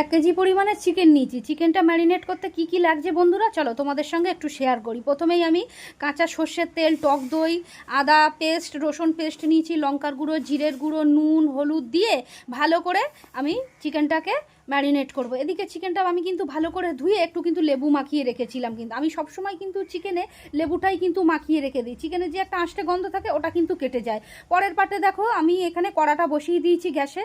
1 KG পরিমাণের chicken নিয়েছি। চিকেনটা ম্যারিনেট করতে কি কি লাগছে বন্ধুরা, চলো তোমাদের সঙ্গে একটু শেয়ার করি। প্রথমেই আমি কাঁচা সর্ষের তেল, টক দই, আদা পেস্ট, রসুন পেস্ট নিয়েছি, লঙ্কার গুঁড়ো, জিরের গুঁড়ো, নুন, হলুদ দিয়ে ভালো করে আমি চিকেনটাকে ম্যারিনেট করব। এদিকে চিকেনটা আমি কিন্তু ভালো করে ধুয়ে একটু কিন্তু লেবু মাখিয়ে রেখেছিলাম। কিন্তু আমি সবসময় কিন্তু চিকেনে লেবুটাই কিন্তু মাখিয়ে রেখে দিই। চিকেনের যে একটা আঁশটে গন্ধ থাকে ওটা কিন্তু কেটে যায়। পরের পাটে দেখো আমি এখানে কড়াটা বসিয়ে দিয়েছি গ্যাসে।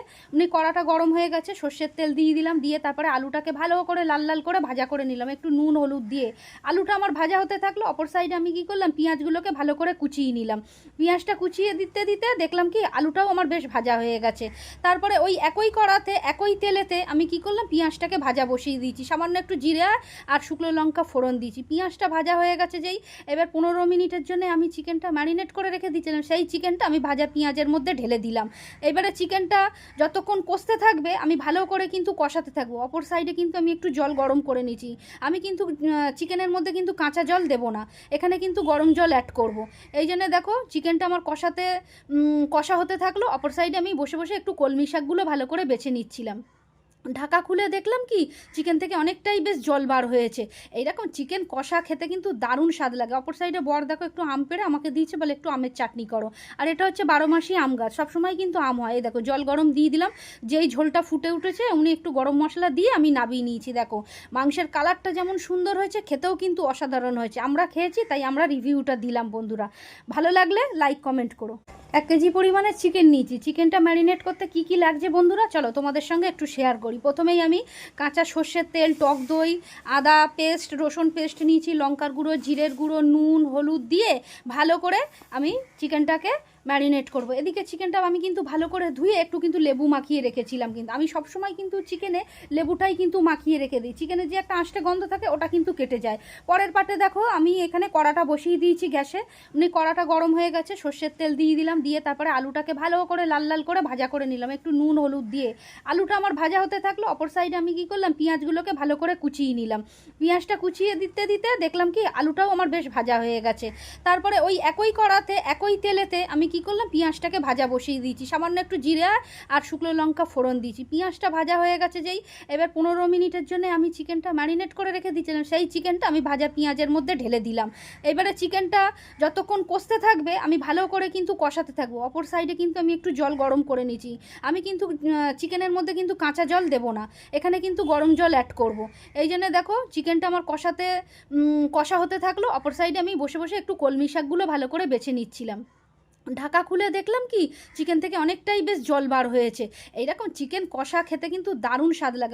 কড়াটা গরম হয়ে গেছে, সর্ষের তেল দিয়ে দিলাম, দিয়ে তারপরে আলুটাকে ভালো করে লাল লাল করে ভাজা করে নিলাম একটু নুন হলুদ দিয়ে। আলুটা আমার ভাজা হতে থাকলো, অপর সাইডে আমি কি করলাম, পেঁয়াজগুলোকে ভালো করে কুচিয়ে নিলাম। পেঁয়াজটা কুচিয়ে দিতে দিতে দেখলাম কি আলুটাও আমার বেশ ভাজা হয়ে গেছে। তারপরে ওই একই কড়াতে একই তেলেতে আমি কি করলাম, পেঁয়াজটাকে ভাজা বসিয়ে দিয়েছি, সামান্য একটু জিরা আর শুকনো লঙ্কা ফোড়ন দিয়েছি। পেঁয়াজটা ভাজা হয়ে গেছে যেই, এবার 15 মিনিটের জন্য আমি চিকেনটা ম্যারিনেট করে রেখে দিয়েছিলাম, সেই চিকেনটা আমি ভাজা পেঁয়াজের মধ্যে ঢেলে দিলাম। এবারে চিকেনটা যতক্ষণ কষতে থাকবে আমি ভালো করে কিন্তু কষাতে থাকবো। অপর সাইডে কিন্তু আমি একটু জল গরম করে নিয়েছি। আমি কিন্তু চিকেনের মধ্যে কিন্তু কাঁচা জল দেবো না, এখানে কিন্তু গরম জল অ্যাড করব। এই জন্য দেখো চিকেনটা আমার কষা হতে থাকলো। অপর সাইডে আমি বসে বসে একটু কলমি শাকগুলো ভালো করে বেছে নিচ্ছিলাম। ঢাকা খুলে দেখলাম কি চিকেন থেকে অনেকটাই বেশ জল বার হয়েছে। এইরকম চিকেন কষা খেতে কিন্তু দারুণ স্বাদ লাগে। অপর সাইডে বর দেখো একটু আম পেড়ে আমাকে দিয়েছে, বলে একটু আমের চাটনি করো। আর এটা হচ্ছে 12 মাসি আম গাছ, সবসময় কিন্তু আম হয়। এই দেখো জল গরম দিয়ে দিলাম, যেই ঝোলটা ফুটে উঠেছে উনি একটু গরম মশলা দিয়ে আমি নাবিয়ে নিয়েছি। দেখো মাংসের কালারটা যেমন সুন্দর হয়েছে, খেতেও কিন্তু অসাধারণ হয়েছে। আমরা খেয়েছি তাই আমরা রিভিউটা দিলাম বন্ধুরা। ভালো লাগলে লাইক কমেন্ট করো। 1 কেজি পরিমাণের চিকেন নিয়েছি। চিকেনটা ম্যারিনেট করতে কি কি লাগছে বন্ধুরা, চলো তোমাদের সঙ্গে একটু শেয়ার করি। প্রথমেই আমি কাঁচা সর্ষের তেল, টক দই, আদা পেস্ট, রসুন পেস্ট নিয়েছি, লঙ্কার গুঁড়ো, জিরের গুঁড়ো, নুন হলুদ দিয়ে ভালো করে আমি চিকেনটাকে ম্যারিনেট করব। এদিকে চিকেনটা আমি কিন্তু ভালো করে ধুয়ে একটু কিন্তু লেবু মাখিয়ে রেখেছিলাম। কিন্তু আমি সবসময় কিন্তু চিকেনে লেবুটাই কিন্তু মাখিয়ে রেখে দিই, চিকেনের যে একটা আঁশটে গন্ধ থাকে ওটা কিন্তু কেটে যায়। পরের পাটে দেখো আমি এখানে কড়াটা বসিয়ে দিয়েছি গ্যাসে। কড়াটা গরম হয়ে গেছে, সর্ষের তেল দিয়ে দিলাম, দিয়ে তারপরে আলুটাকে ভালো করে লাল লাল করে ভাজা করে নিলাম একটু নুন হলুদ দিয়ে। আলুটা আমার ভাজা হতে থাকলো। অপর সাইডে আমি কি করলাম, পেঁয়াজগুলোকে ভালো করে কুচিয়ে নিলাম। পেঁয়াজটা কুচিয়ে দিতে দিতে দেখলাম কি আলুটাও আমার বেশ ভাজা হয়ে গেছে। তারপরে ওই একই কড়াতে একই তেলেতে আমি কি করলাম, পেঁয়াজটাকে ভাজা বসিয়ে দিয়েছি, সামান্য একটু জিরা আর শুকনো লঙ্কা ফোড়ন দিয়েছি। পেঁয়াজটা ভাজা হয়ে গেছে যেই, এবার 15 মিনিটের জন্য আমি চিকেনটা ম্যারিনেট করে রেখে দিয়েছিলাম, সেই চিকেনটা আমি ভাজা পেঁয়াজের মধ্যে ঢেলে দিলাম। এবারে চিকেনটা যতক্ষণ কষতে থাকবে আমি ভালো করে কিন্তু কষাতে থাকবো। অপর সাইডে কিন্তু আমি একটু জল গরম করে নিয়েছি। আমি কিন্তু চিকেনের মধ্যে কিন্তু কাঁচা জল দেবো না, এখানে কিন্তু গরম জল অ্যাড করব। এই জন্য দেখো চিকেনটা আমার কষা হতে থাকলো। অপর সাইডে আমি বসে বসে একটু কলমি শাকগুলো ভালো করে বেছে নিচ্ছিলাম। ঢাকা খুলে দেখলাম কি চিকেন থেকে অনেকটাই বেশ জল বার হয়েছে। এইরকম চিকেন কষা খেতে কিন্তু দারুণ স্বাদ লাগে।